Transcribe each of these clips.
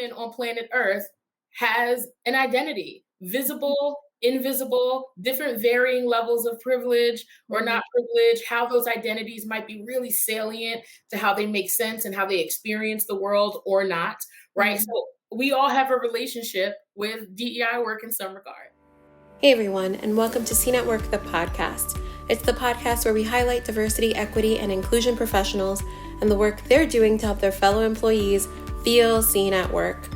human on planet Earth has an identity, visible, invisible, different varying levels of privilege or not privilege, how those identities might be really salient to how they make sense and how they experience the world or not, right? So we all have a relationship with DEI work in some regard. Hey everyone, and welcome to C Network, the podcast. It's the podcast where we highlight diversity, equity, and inclusion professionals and the work they're doing to help their fellow employees feel seen at work.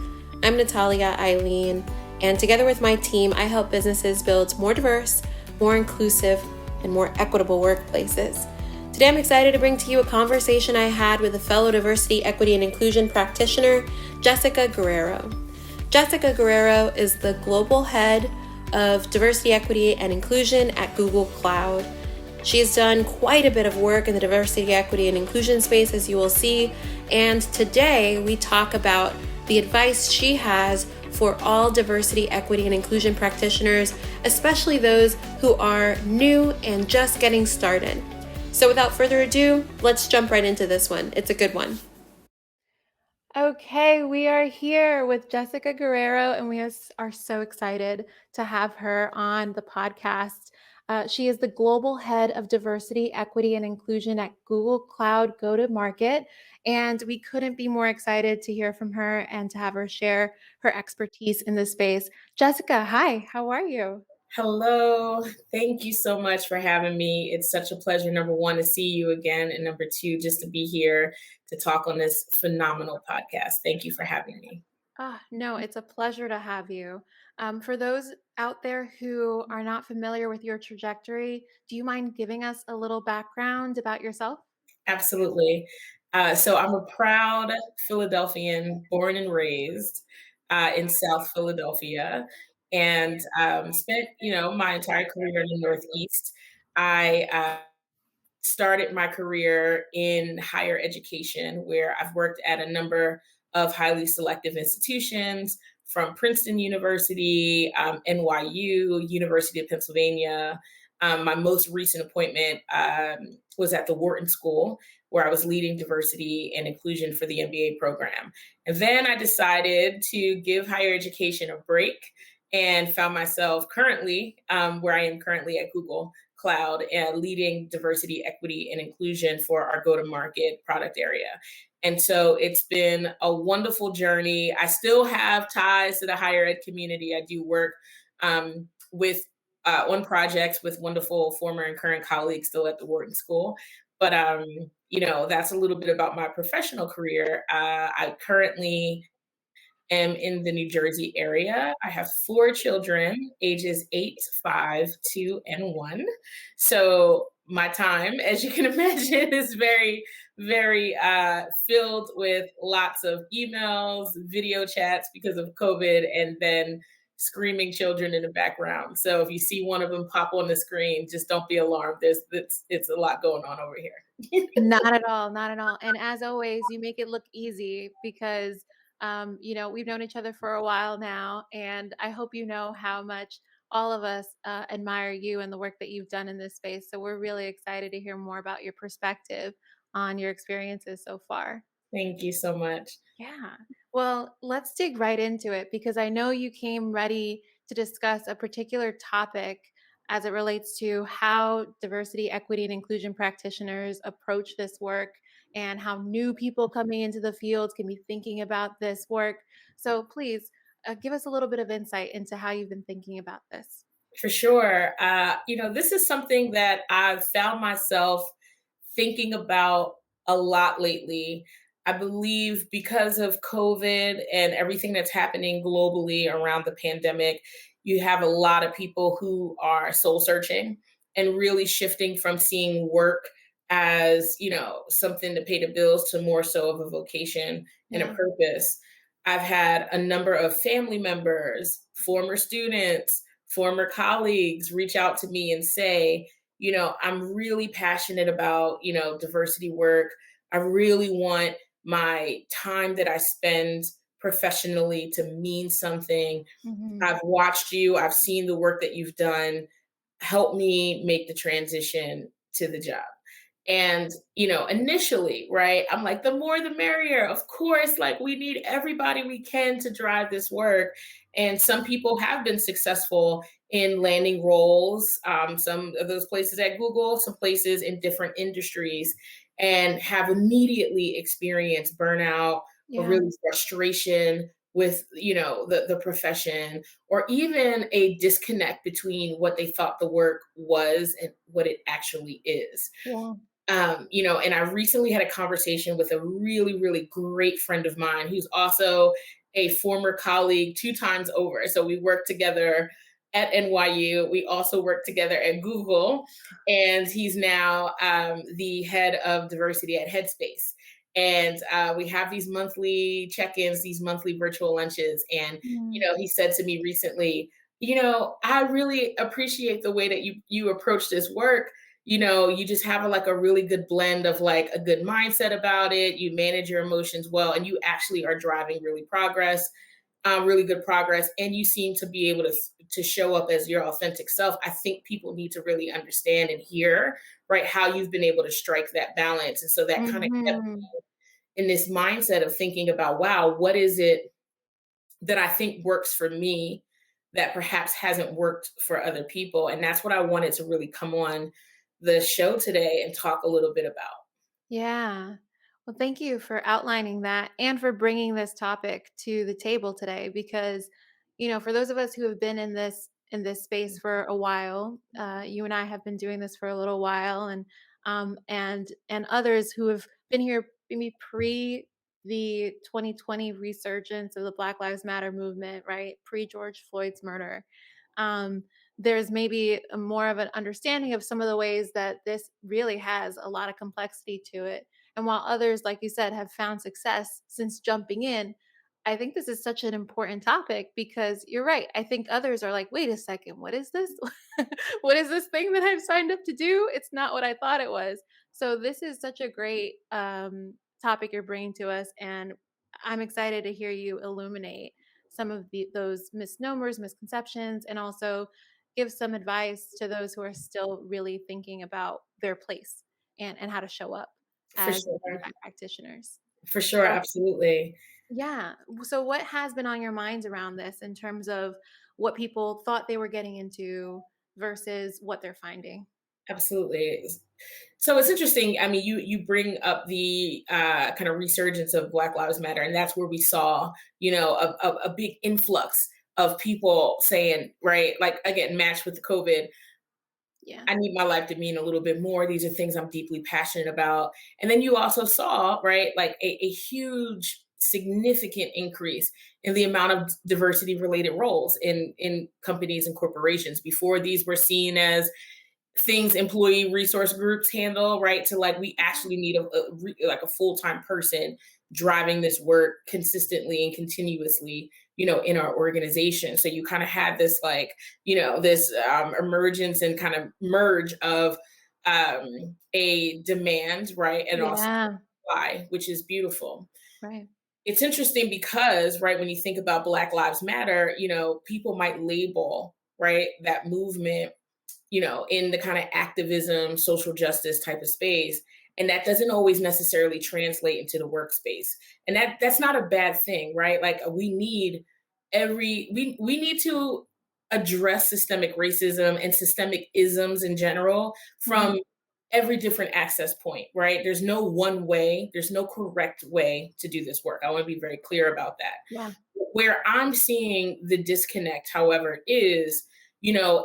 I'm Natalia Eileen, and together with my team, I help businesses build more diverse, more inclusive, and more equitable workplaces. Today, I'm excited to bring to you a conversation I had with a fellow diversity, equity, and inclusion practitioner, Jessica Guerrero. Jessica Guerrero is the global head of diversity, equity, and inclusion at Google Cloud. She's done quite a bit of work in the diversity, equity, and inclusion space, as you will see. And today we talk about the advice she has for all diversity, equity, and inclusion practitioners, especially those who are new and just getting started. So without further ado, let's jump right into this one. It's a good one. Okay, we are here with Jessica Guerrero, and we are so excited to have her on the podcast. She is the global head of diversity, equity, and inclusion at Google Cloud Go-to-Market, and we couldn't be more excited to hear from her and to have her share her expertise in this space. Jessica, hi, how are you? Hello. Thank you so much for having me. It's such a pleasure, number one, to see you again, and number two, just to be here to talk on this phenomenal podcast. Thank you for having me. No, it's a pleasure to have you. For those out there who are not familiar with your trajectory, do you mind giving us a little background about yourself? Absolutely. So I'm a proud Philadelphian, born and raised in South Philadelphia, and spent, my entire career in the Northeast. I started my career in higher education, where I've worked at a number of highly selective institutions, from Princeton University, NYU, University of Pennsylvania. My most recent appointment was at the Wharton School, where I was leading diversity and inclusion for the MBA program. And then I decided to give higher education a break and found myself currently where I am currently at Google Cloud and leading diversity, equity, and inclusion for our go-to-market product area. And so it's been a wonderful journey. I still have ties to the higher ed community. I do work with on projects with wonderful former and current colleagues still at the Wharton School. But that's a little bit about my professional career. I currently am in the New Jersey area. I have 4 children, ages 8, 5, 2, and 1. So my time, as you can imagine, is very, very filled with lots of emails, video chats because of COVID, and then screaming children in the background. So if you see one of them pop on the screen, just don't be alarmed. It's a lot going on over here. Not at all, not at all. And as always, you make it look easy because, we've known each other for a while now, and I hope you know how much all of us admire you and the work that you've done in this space. So we're really excited to hear more about your perspective on your experiences so far. Thank you so much. Yeah. Well, let's dig right into it because I know you came ready to discuss a particular topic as it relates to how diversity, equity, and inclusion practitioners approach this work and how new people coming into the field can be thinking about this work. So please give us a little bit of insight into how you've been thinking about this. For sure. This is something that I've found myself thinking about a lot lately. I believe because of COVID and everything that's happening globally around the pandemic, you have a lot of people who are soul searching and really shifting from seeing work as, something to pay the bills to more so of a vocation and a purpose. I've had a number of family members, former students, former colleagues reach out to me and say, I'm really passionate about, diversity work. I really want my time that I spend professionally to mean something. I've watched you, I've seen the work that you've done. Help me make the transition to the job. And, initially, right, I'm like, the more the merrier. Of course, like we need everybody we can to drive this work. And some people have been successful in landing roles, some of those places at Google, some places in different industries, and have immediately experienced burnout or Yeah. really frustration with the profession, or even a disconnect between what they thought the work was and what it actually is. Yeah. And I recently had a conversation with a really, really great friend of mine who's also a former colleague 2 times over. So we worked together at NYU. We also worked together at Google, and he's now the head of diversity at Headspace. And we have these monthly check-ins, these monthly virtual lunches. And Mm. he said to me recently, I really appreciate the way that you approach this work. You just have a really good blend of like a good mindset about it. You manage your emotions well, and you actually are driving really good progress, and you seem to be able to show up as your authentic self. I think people need to really understand and hear, right, how you've been able to strike that balance. And so that kind of kept Mhm. in this mindset of thinking about, wow, what is it that I think works for me that perhaps hasn't worked for other people? And that's what I wanted to really come on the show today and talk a little bit about. Yeah. Well, thank you for outlining that and for bringing this topic to the table today because, for those of us who have been in this space for a while, you and I have been doing this for a little while, and others who have been here maybe pre the 2020 resurgence of the Black Lives Matter movement, right? Pre George Floyd's murder. Um, there's maybe more of an understanding of some of the ways that this really has a lot of complexity to it. And while others, like you said, have found success since jumping in, I think this is such an important topic because you're right. I think others are like, wait a second, what is this? What is this thing that I've signed up to do? It's not what I thought it was. So, this is such a great topic you're bringing to us. And I'm excited to hear you illuminate some of those misnomers, misconceptions, and also give some advice to those who are still really thinking about their place and how to show up For as sure. DEI practitioners. For sure. So, Absolutely. yeah. So, what has been on your minds around this in terms of what people thought they were getting into versus what they're finding? Absolutely. So it's interesting. I mean, you bring up the kind of resurgence of Black Lives Matter, and that's where we saw, a big influx of people saying, right, like again, matched with the COVID, Yeah. I need my life to mean a little bit more. These are things I'm deeply passionate about. And then you also saw, right, like a huge, significant increase in the amount of diversity related roles in companies and corporations. Before, these were seen as things employee resource groups handle, right? To like, we actually need like a full-time person driving this work consistently and continuously, in our organization. So you kind of had this like, this emergence and kind of merge of a demand, right? And also Yeah. supply, which is beautiful. Right. It's interesting because, right, when you think about Black Lives Matter, people might label, right, that movement, in the kind of activism, social justice type of space. And that doesn't always necessarily translate into the workspace. And that's not a bad thing, right? Like we need to address systemic racism and systemic isms in general Mhm. from every different access point, right? There's no one way, there's no correct way to do this work. I want to be very clear about that. Yeah. Where I'm seeing the disconnect, however, is,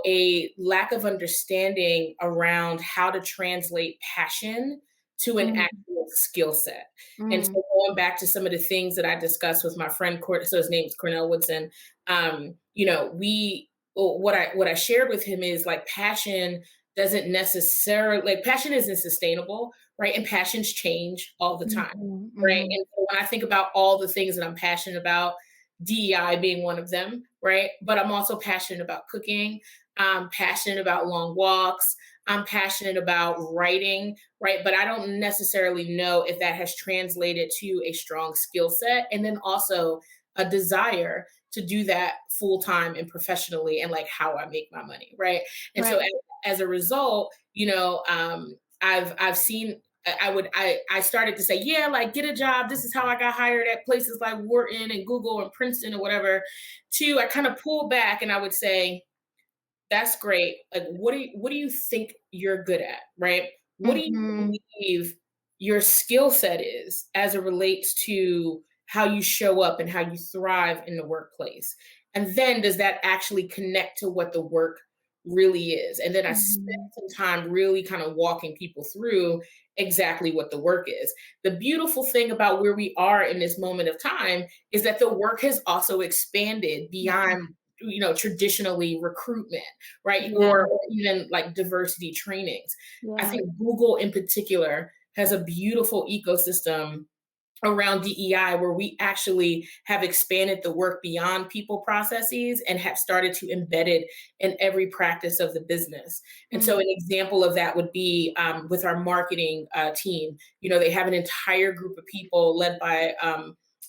a lack of understanding around how to translate passion to an Mhm. actual skill set. And Mm. so going back to some of the things that I discussed with my friend, so his name's Cornell Woodson, we well, what I shared with him is like passion doesn't necessarily, like, passion isn't sustainable, right? And passions change all the time, Mhm. right? Mhm. And so when I think about all the things that I'm passionate about, DEI being one of them, right? But I'm also passionate about cooking. I'm passionate about long walks. I'm passionate about writing, right? But I don't necessarily know if that has translated to a strong skill set. And then also a desire to do that full time and professionally, and like how I make my money, right? And so Right. as a result, I've seen I started to say, yeah, like get a job. This is how I got hired at places like Wharton and Google and Princeton or whatever. Two, I kind of pull back and I would say, that's great. Like, what do you think you're good at, right? What do you Mhm. believe your skill set is as it relates to how you show up and how you thrive in the workplace? And then does that actually connect to what the work really is? And then I spend Mhm. some time really kind of walking people through exactly what the work is. The beautiful thing about where we are in this moment of time is that the work has also expanded Mhm. beyond traditionally recruitment, right? Yeah. Or even like diversity trainings. I Yeah. think Google in particular has a beautiful ecosystem around DEI where we actually have expanded the work beyond people processes and have started to embed it in every practice of the business. And so Mm. an example of that would be with our marketing team. They have an entire group of people led by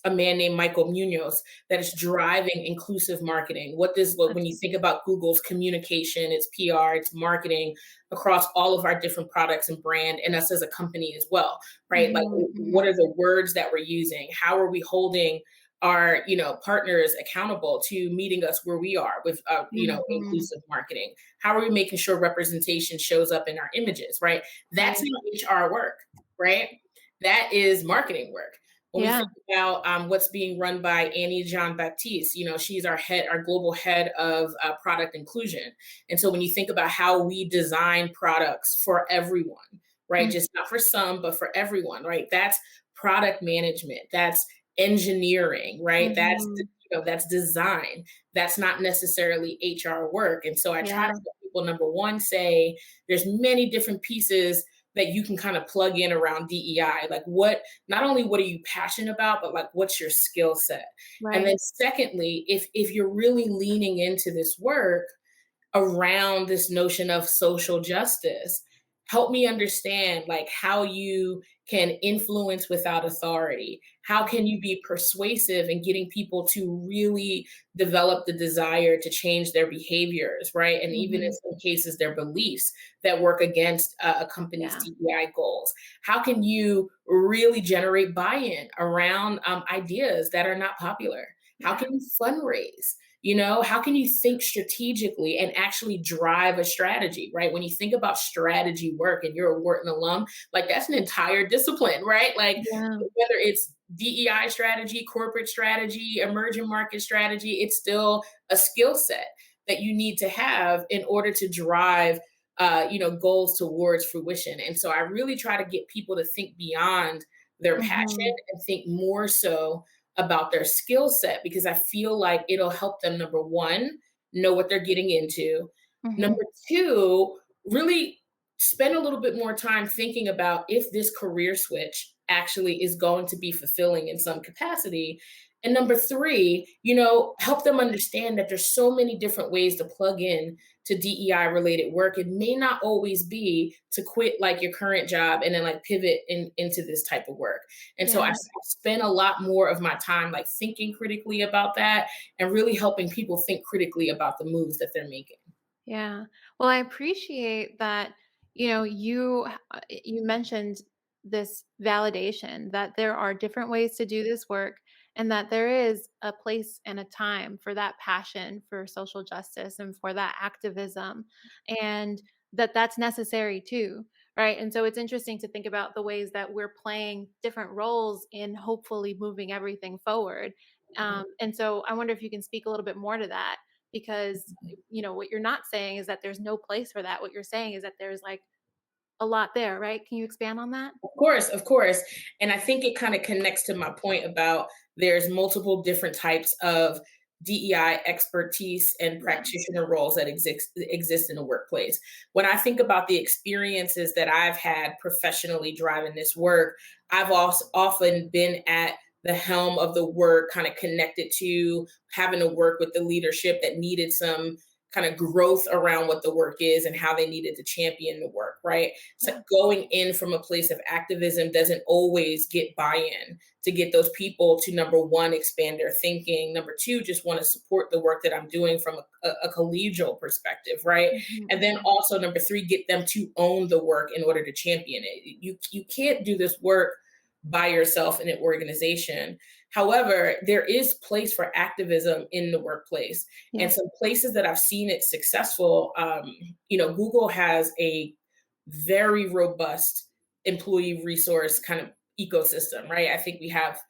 a man named Michael Munoz that is driving inclusive marketing. What does look when you think about Google's communication, its PR, its marketing across all of our different products and brand, and us as a company as well, right? Like, Mhm. what Mhm. are the words that we're using? How are we holding our partners accountable to meeting us where we are with Mhm. inclusive marketing? How are we making sure representation shows up in our images, right? That's Right. not HR work, right? That is marketing work. When we Yeah. think about what's being run by Annie Jean Baptiste, she's our global head of product inclusion. And so when you think about how we design products for everyone, right, Mm. just not for some, but for everyone, right, that's product management, that's engineering, right, Mhm. that's design. That's not necessarily HR work. And so I try to Yeah. help people, number one, say there's many different pieces that you can kind of plug in around DEI. Like, not only what are you passionate about, but like what's your skill set? And then Right. secondly, if you're really leaning into this work around this notion of social justice, help me understand like how you can influence without authority. How can you be persuasive in getting people to really develop the desire to change their behaviors, right? And even in Mhm. some cases, their beliefs that work against a company's Yeah. DEI goals. How can you really generate buy-in around ideas that are not popular? How Yeah. can you fundraise? How can you think strategically and actually drive a strategy, right? When you think about strategy work and you're a Wharton alum, like that's an entire discipline, right? Like Yeah. whether it's DEI strategy, corporate strategy, emerging market strategy, it's still a skill set that you need to have in order to drive goals towards fruition. And so I really try to get people to think beyond their passion Mhm. and think more so about their skill set, because I feel like it'll help them, number one, know what they're getting into. Mhm. Number two, really spend a little bit more time thinking about if this career switch actually is going to be fulfilling in some capacity. And number three, help them understand that there's so many different ways to plug in to DEI related work. It may not always be to quit like your current job and then like pivot into this type of work. And so I Yeah. spend a lot more of my time like thinking critically about that and really helping people think critically about the moves that they're making. Yeah. Well, I appreciate that, you mentioned this validation that there are different ways to do this work and that there is a place and a time for that passion for social justice and for that activism and that that's necessary too, right? And so it's interesting to think about the ways that we're playing different roles in hopefully moving everything forward. And so I wonder if you can speak a little bit more to that because what you're not saying is that there's no place for that. What you're saying is that there's like a lot there, right? Can you expand on that? Of course, of course. And I think it kind of connects to my point about there's multiple different types of DEI expertise and Yeah. practitioner roles that exist in the workplace. When I think about the experiences that I've had professionally driving this work, I've also often been at the helm of the work, kind of connected to having to work with the leadership that needed some kind of growth around what the work is and how they needed to champion the work, right? So going in from a place of activism doesn't always get buy-in to get those people to, number one, expand their thinking, number two, just want to support the work that I'm doing from a collegial perspective, right? Mm-hmm. And then also, number three, get them to own the work in order to champion it. You can't do this work by yourself in an organization. However, there is place for activism in the workplace. Yeah. And some places that I've seen it successful, Google has a very robust employee resource kind of ecosystem, right? I think we have,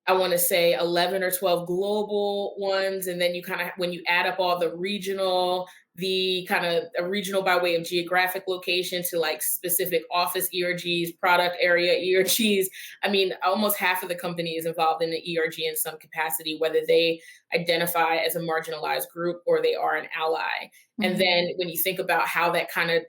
I want to say 11 or 12 global ones. And then you kind of, when you add up all the regional, the kind of a regional by way of geographic location to like specific office ERGs, product area ERGs. I mean, almost half of the company is involved in the ERG in some capacity, whether they identify as a marginalized group or they are an ally. Mm-hmm. And then when you think about how that kind of,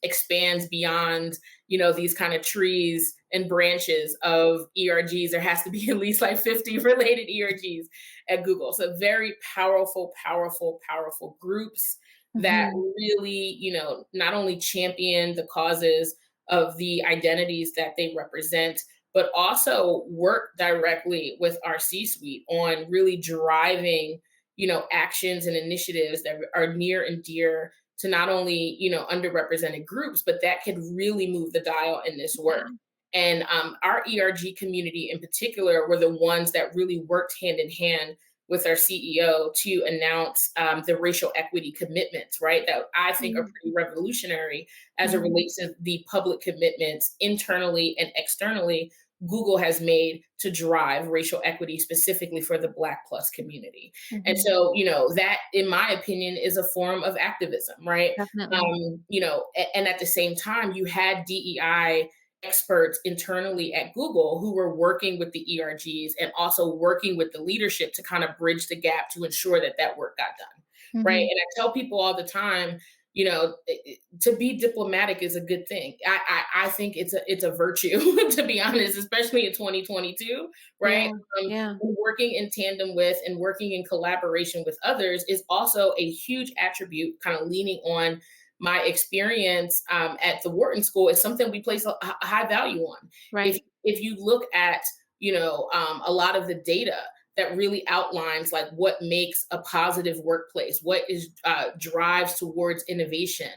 expands beyond, these kind of trees and branches of ERGs, there has to be at least like 50 related ERGs at Google. So very powerful, powerful, powerful groups that really, not only champion the causes of the identities that they represent, but also work directly with our C-suite on really driving, actions and initiatives that are near and dear to not only, underrepresented groups, but that could really move the dial in this work. Yeah. And our ERG community in particular were the ones that really worked hand in hand with our CEO to announce the racial equity commitments, right? That I think are pretty revolutionary as it relates to the public commitments internally and externally Google has made to drive racial equity specifically for the Black plus community. And so, that, in my opinion, is a form of activism, right? Definitely. And at the same time, you had DEI experts internally at Google who were working with the ERGs and also working with the leadership to kind of bridge the gap to ensure that that work got done, right? And I tell people all the time, to be diplomatic is a good thing. I think it's a virtue, to be honest, especially in 2022, right? Working in tandem with and working in collaboration with others is also a huge attribute, kind of leaning on my experience at the Wharton School is something we place a high value on. Right. If you look at, a lot of the data that really outlines like what makes a positive workplace, what is drives towards innovation,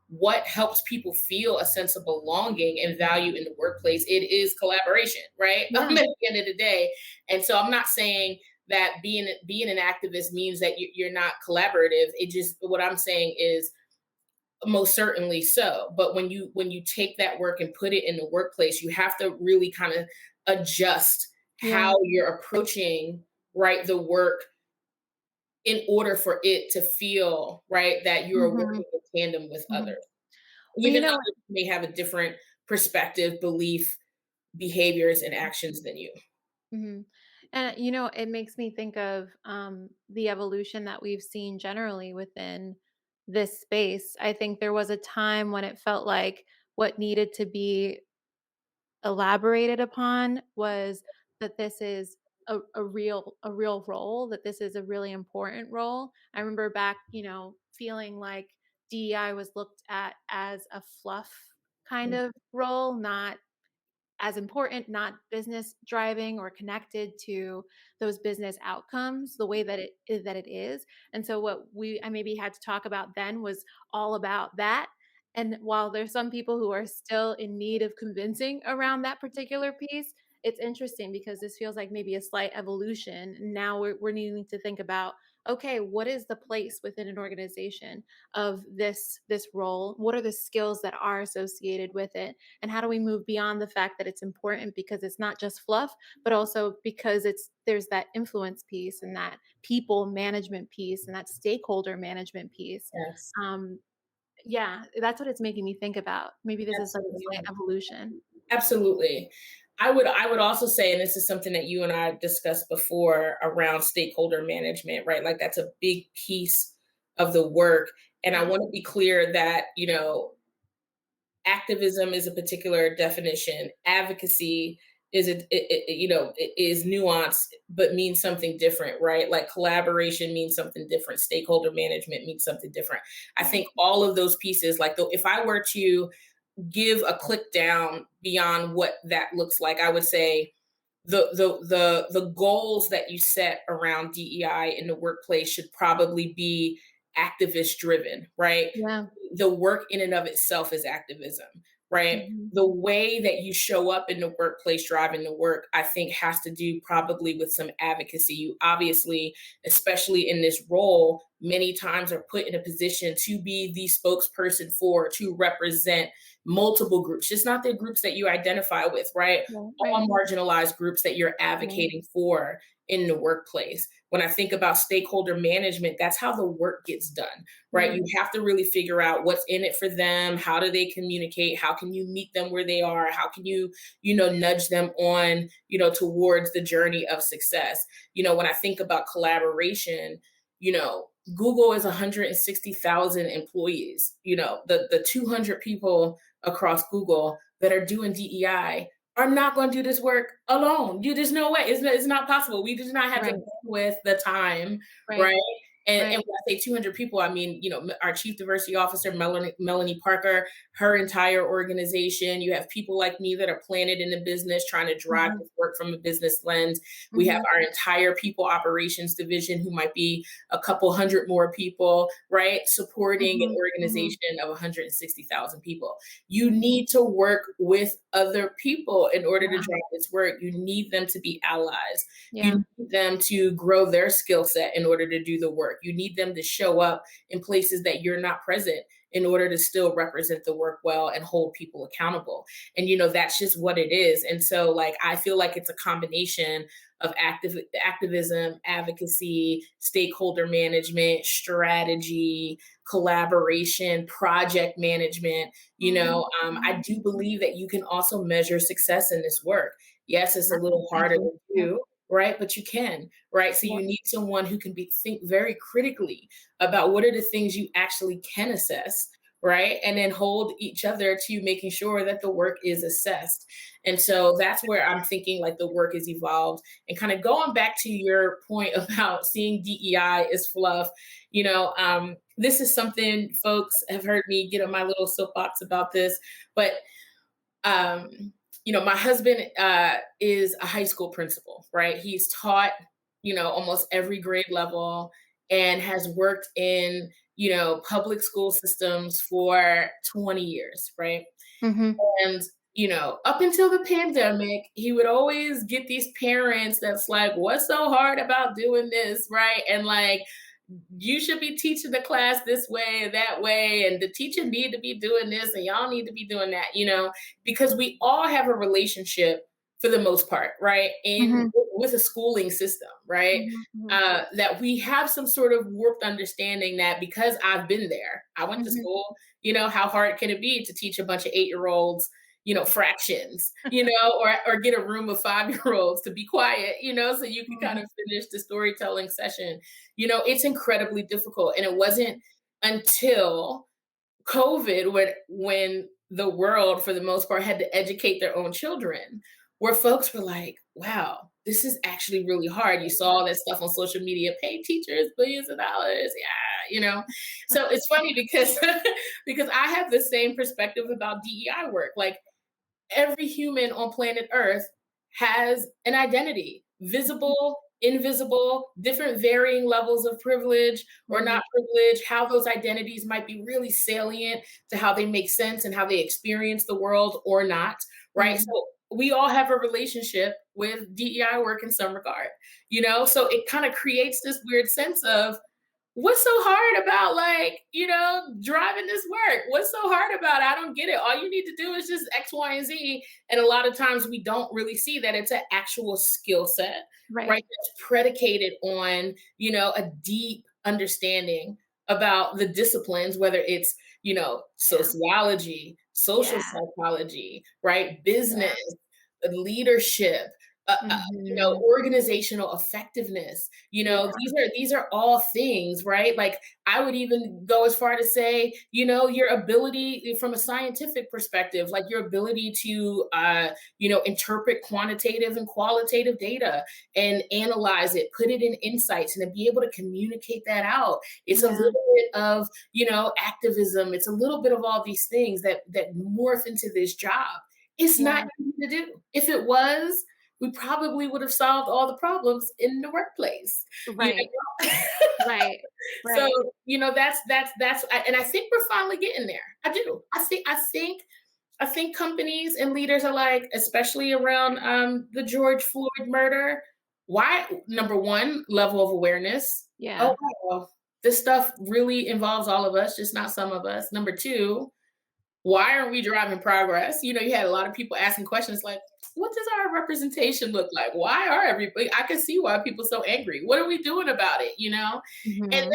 what helps people feel a sense of belonging and value in the workplace, it is collaboration, right? Yeah. At the end of the day. And so I'm not saying that being an activist means that you're not collaborative. It just, what I'm saying is, most certainly so. But when you take that work and put it in the workplace, you have to really kind of adjust how you're approaching, right, the work in order for it to feel, right, that you're working in tandem with others. Even though they may have a different perspective, belief, behaviors, and actions than you. And, it makes me think of the evolution that we've seen generally within this space. I think there was a time when it felt like what needed to be elaborated upon was that this is a real role, that this is a really important role. I remember back, feeling like DEI was looked at as a fluff kind of role, not as important, not business driving or connected to those business outcomes the way that it is. And so what I maybe had to talk about then was all about that. And while there's some people who are still in need of convincing around that particular piece, it's interesting because this feels like maybe a slight evolution. Now we're needing to think about, okay, what is the place within an organization of this role? What are the skills that are associated with it? And how do we move beyond the fact that it's important because it's not just fluff, but also because there's that influence piece and that people management piece and that stakeholder management piece. Yes. That's what it's making me think about. Maybe this is like a slight evolution. Absolutely. I would also say, and this is something that you and I discussed before around stakeholder management, right? Like that's a big piece of the work. And I want to be clear that, activism is a particular definition. Advocacy is nuanced, but means something different, right? Like collaboration means something different. Stakeholder management means something different. I think all of those pieces, like if I were to give a click down beyond what that looks like, I would say the goals that you set around DEI in the workplace should probably be activist driven, right? Yeah. The work in and of itself is activism, right? Mhm. The way that you show up in the workplace driving the work, I think has to do probably with some advocacy. You obviously, especially in this role, many times are put in a position to be the spokesperson for, to represent multiple groups, just not the groups that you identify with, right? Right, right. All marginalized groups that you're advocating for in the workplace. When I think about stakeholder management, that's how the work gets done, right? You have to really figure out what's in it for them. How do they communicate? How can you meet them where they are? How can you, nudge them on, towards the journey of success? When I think about collaboration, Google is 160,000 employees. The 200 people across Google that are doing DEI are not going to do this work alone. There's no way. It's not possible. We do not have the bandwidth, the time, right? And when I say 200 people, I mean, our chief diversity officer, Melanie Parker, her entire organization. You have people like me that are planted in the business, trying to drive this work from a business lens. We have our entire people operations division, who might be a couple hundred more people, right? Supporting an organization of 160,000 people. You need to work with other people in order to drive this work. You need them to be allies. You need them to grow their skill set in order to do the work. You need them to show up in places that you're not present in order to still represent the work well and hold people accountable. And, that's just what it is. And so, I feel like it's a combination of activism, advocacy, stakeholder management, strategy, collaboration, project management. I do believe that you can also measure success in this work. Yes, it's a little harder to do, right? But you can, right? So you need someone who can think very critically about what are the things you actually can assess, right? And then hold each other to making sure that the work is assessed. And so that's where I'm thinking the work is evolved. And kind of going back to your point about seeing DEI as fluff, this is something folks have heard me get on my little soapbox about this, but my husband is a high school principal, right? He's taught, almost every grade level and has worked in, public school systems for 20 years, right? And, up until the pandemic, he would always get these parents that's like, what's so hard about doing this, right? And you should be teaching the class this way and that way, and the teacher need to be doing this and y'all need to be doing that, because we all have a relationship for the most part, right? And with a schooling system, right? That we have some sort of warped understanding that because I've been there, I went to school, how hard can it be to teach a bunch of 8-year-olds, fractions, or get a room of 5-year-olds to be quiet, so you can kind of finish the storytelling session. It's incredibly difficult. And it wasn't until COVID when the world, for the most part, had to educate their own children, where folks were like, wow, this is actually really hard. You saw all that stuff on social media, pay teachers billions of dollars. Yeah, So it's funny because because I have the same perspective about DEI work. Every human on planet Earth has an identity, visible, invisible, different varying levels of privilege or not privilege, how those identities might be really salient to how they make sense and how they experience the world or not, right? So we all have a relationship with DEI work in some regard, so it kind of creates this weird sense of, what's so hard about driving this work? What's so hard about it? I don't get it. All you need to do is just X, Y, and Z. And a lot of times we don't really see that it's an actual skill set, right? That's predicated on, a deep understanding about the disciplines, whether it's, sociology, social psychology, right? Business, leadership, organizational effectiveness. These are all things, right? Like I would even go as far to say, your ability from a scientific perspective, like your ability to, interpret quantitative and qualitative data and analyze it, put it in insights, and to be able to communicate that out. It's a little bit of, activism. It's a little bit of all these things that morph into this job. It's not easy to do. If it was, we probably would have solved all the problems in the workplace. Right. Right. So, that's, and I think we're finally getting there. I do. I think companies and leaders are like, especially around the George Floyd murder. Why? Number one, level of awareness. Yeah. Oh, wow, this stuff really involves all of us, just not some of us. Number two, why aren't we driving progress? You had a lot of people asking questions like, what does our representation look like? Why are everybody? I can see why people are so angry. What are we doing about it? And then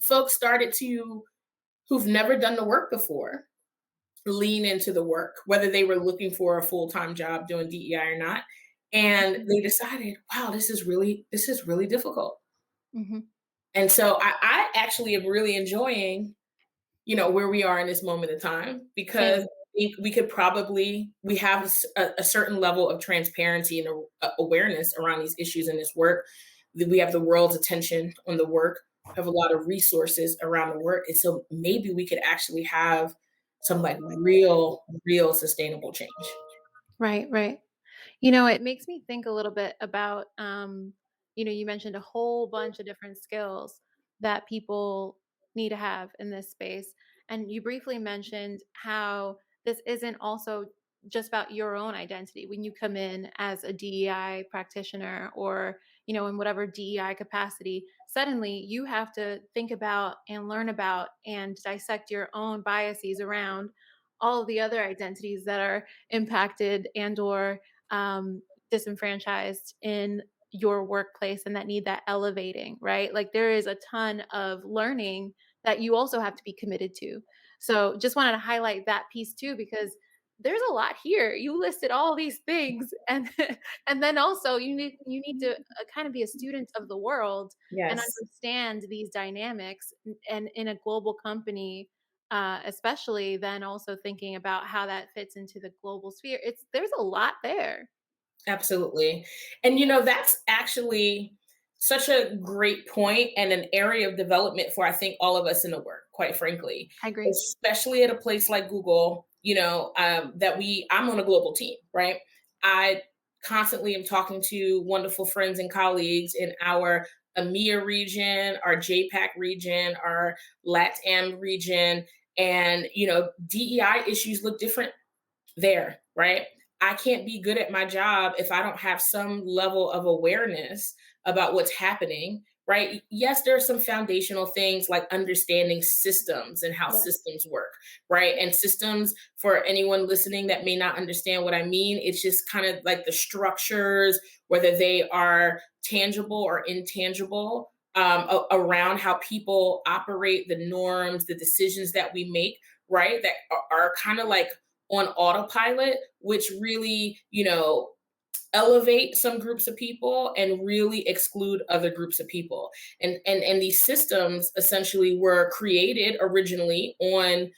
folks started to, who've never done the work before, lean into the work, whether they were looking for a full-time job doing DEI or not. And they decided, wow, this is really difficult. And so I actually am really enjoying, where we are in this moment of time, because we have a certain level of transparency and awareness around these issues in this work. We have the world's attention on the work, have a lot of resources around the work. And so maybe we could actually have some like real sustainable change. Right. It makes me think a little bit about, you mentioned a whole bunch of different skills that people need to have in this space. And you briefly mentioned how this isn't also just about your own identity when you come in as a DEI practitioner or, in whatever DEI capacity. Suddenly you have to think about and learn about and dissect your own biases around all of the other identities that are impacted and or disenfranchised in your workplace and that need that elevating, right? Like there is a ton of learning that you also have to be committed to. So just wanted to highlight that piece too, because there's a lot here. You listed all these things, and and then also you need to kind of be a student of the world and understand these dynamics. And in a global company, especially then also thinking about how that fits into the global sphere. There's a lot there. Absolutely. And that's actually such a great point and an area of development for, I think, all of us in the work, quite frankly. I agree. Especially at a place like Google, I'm on a global team, right? I constantly am talking to wonderful friends and colleagues in our EMEA region, our JPAC region, our LATAM region, and, DEI issues look different there, right? I can't be good at my job if I don't have some level of awareness about what's happening, right? Yes, there are some foundational things like understanding systems and how systems work, right? And systems, for anyone listening that may not understand what I mean, it's just kind of like the structures, whether they are tangible or intangible, around how people operate, the norms, the decisions that we make, right? That are kind of like on autopilot, which really, elevate some groups of people and really exclude other groups of people. And these systems essentially were created originally on,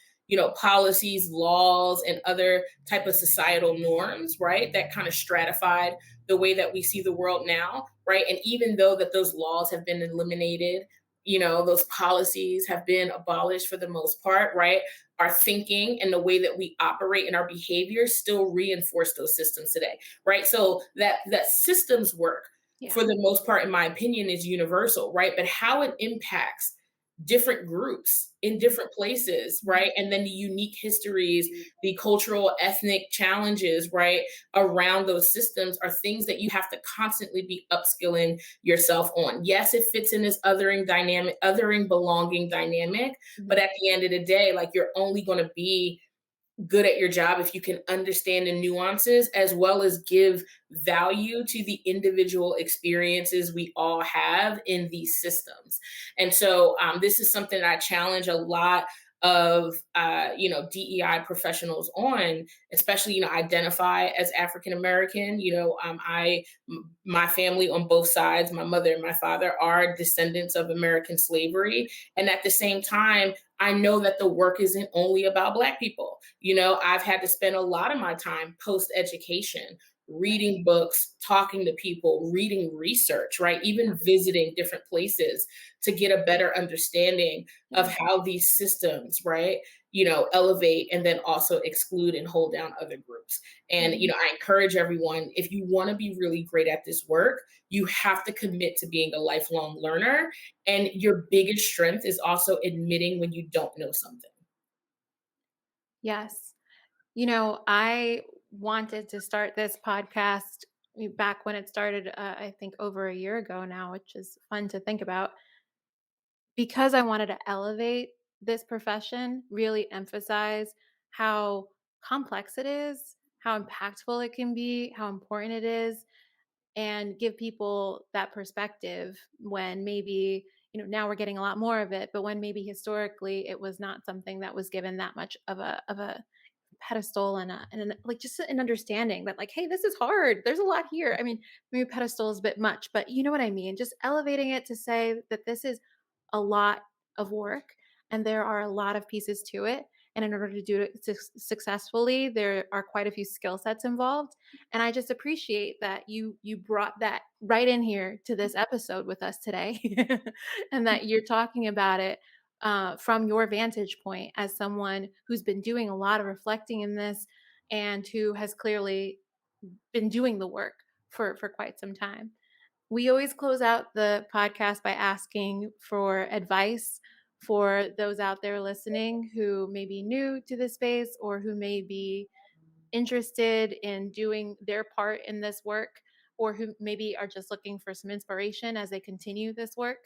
policies, laws, and other type of societal norms, right? That kind of stratified the way that we see the world now, right? And even though that those laws have been eliminated, those policies have been abolished for the most part, right? Our thinking and the way that we operate and our behaviors still reinforce those systems today, right? So that systems work, for the most part, in my opinion, is universal, right? But how it impacts different groups in different places, right? And then the unique histories, the cultural, ethnic challenges, right, around those systems are things that you have to constantly be upskilling yourself on. Yes, it fits in this othering dynamic, othering belonging dynamic, but at the end of the day, like you're only going to be good at your job if you can understand the nuances as well as give value to the individual experiences we all have in these systems. And so this is something that I challenge a lot of DEI professionals on, especially identify as African American. My family on both sides, my mother and my father, are descendants of American slavery, and at the same time, I know that the work isn't only about Black people. I've had to spend a lot of my time post education reading books, talking to people, reading research, right? Even visiting different places to get a better understanding of how these systems, right, elevate and then also exclude and hold down other groups. And, I encourage everyone, if you want to be really great at this work, you have to commit to being a lifelong learner. And your biggest strength is also admitting when you don't know something. Yes. I wanted to start this podcast back when it started, I think over a year ago now, which is fun to think about, because I wanted to elevate this profession, really emphasize how complex it is, how impactful it can be, how important it is, and give people that perspective when maybe, now we're getting a lot more of it, but when maybe historically it was not something that was given that much of a pedestal like just an understanding that like, hey, this is hard. There's a lot here. I mean, maybe pedestal is a bit much, but you know what I mean? Just elevating it to say that this is a lot of work and there are a lot of pieces to it. And in order to do it successfully, there are quite a few skill sets involved. And I just appreciate that you brought that right in here to this episode with us today, and that you're talking about it from your vantage point as someone who's been doing a lot of reflecting in this and who has clearly been doing the work for quite some time. We always close out the podcast by asking for advice for those out there listening who may be new to this space or who may be interested in doing their part in this work, or who maybe are just looking for some inspiration as they continue this work.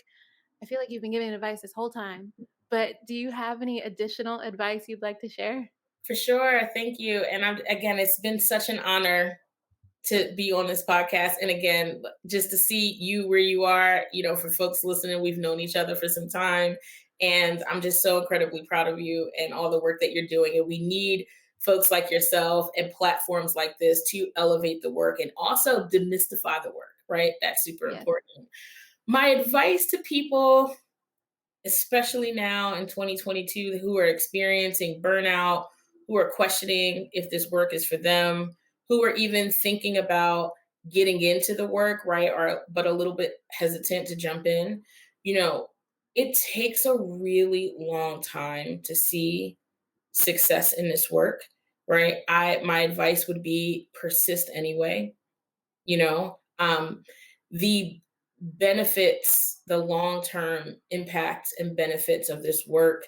I feel like you've been giving advice this whole time, but do you have any additional advice you'd like to share? For sure. Thank you. And again, it's been such an honor to be on this podcast. And again, just to see you where you are, for folks listening, we've known each other for some time. And I'm just so incredibly proud of you and all the work that you're doing. And we need folks like yourself and platforms like this to elevate the work and also demystify the work, right? That's super Yes. important. My advice to people, especially now in 2022, who are experiencing burnout, who are questioning if this work is for them, who are even thinking about getting into the work, right? Or but a little bit hesitant to jump in. It takes a really long time to see success in this work, right? My advice would be persist anyway. The benefits, the long-term impacts and benefits of this work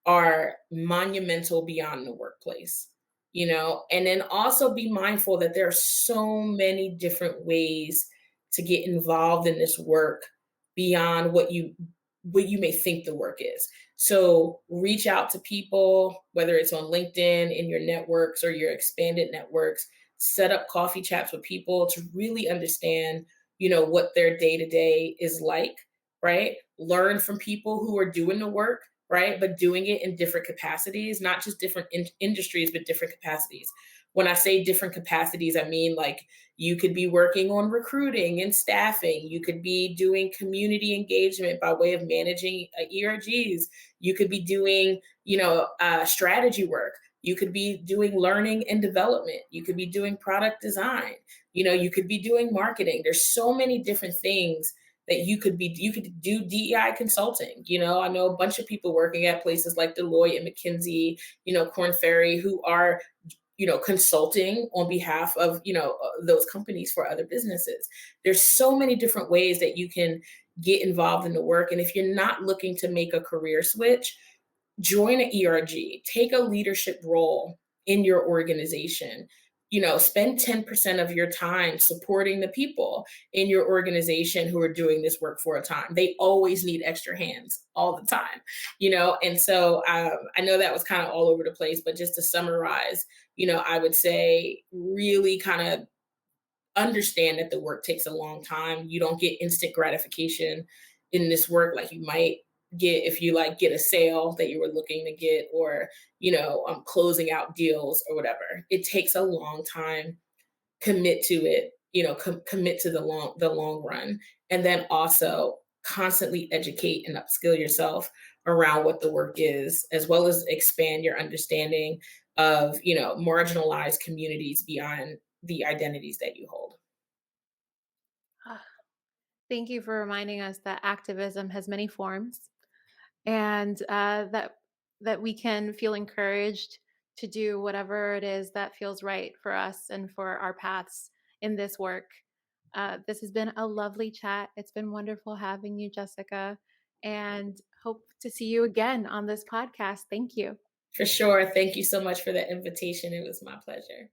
are monumental beyond the workplace, and then also be mindful that there are so many different ways to get involved in this work beyond what you may think the work is. So reach out to people, whether it's on LinkedIn, in your networks or your expanded networks, set up coffee chats with people to really understand, what their day-to-day is like, right? Learn from people who are doing the work, right? But doing it in different capacities, not just different industries, but different capacities. When I say different capacities, I mean like you could be working on recruiting and staffing. You could be doing community engagement by way of managing ERGs. You could be doing, strategy work. You could be doing learning and development. You could be doing product design. You could be doing marketing. There's so many different things that you could do DEI consulting. I know a bunch of people working at places like Deloitte and McKinsey, Korn Ferry, who are, consulting on behalf of, those companies for other businesses. There's so many different ways that you can get involved in the work. And if you're not looking to make a career switch, join an ERG, take a leadership role in your organization. Spend 10% of your time supporting the people in your organization who are doing this work for a time. They always need extra hands all the time, And so I know that was kind of all over the place, but just to summarize, I would say really kind of understand that the work takes a long time. You don't get instant gratification in this work like you might get if you like get a sale that you were looking to get, or closing out deals or whatever. It takes a long time. Commit to it, commit to the long run, and then also constantly educate and upskill yourself around what the work is, as well as expand your understanding of marginalized communities beyond the identities that you hold. Ah, thank you for reminding us that activism has many forms, and that we can feel encouraged to do whatever it is that feels right for us and for our paths in this work. This has been a lovely chat. It's been wonderful having you, Jessica, and hope to see you again on this podcast. Thank you. For sure. Thank you so much for the invitation. It was my pleasure.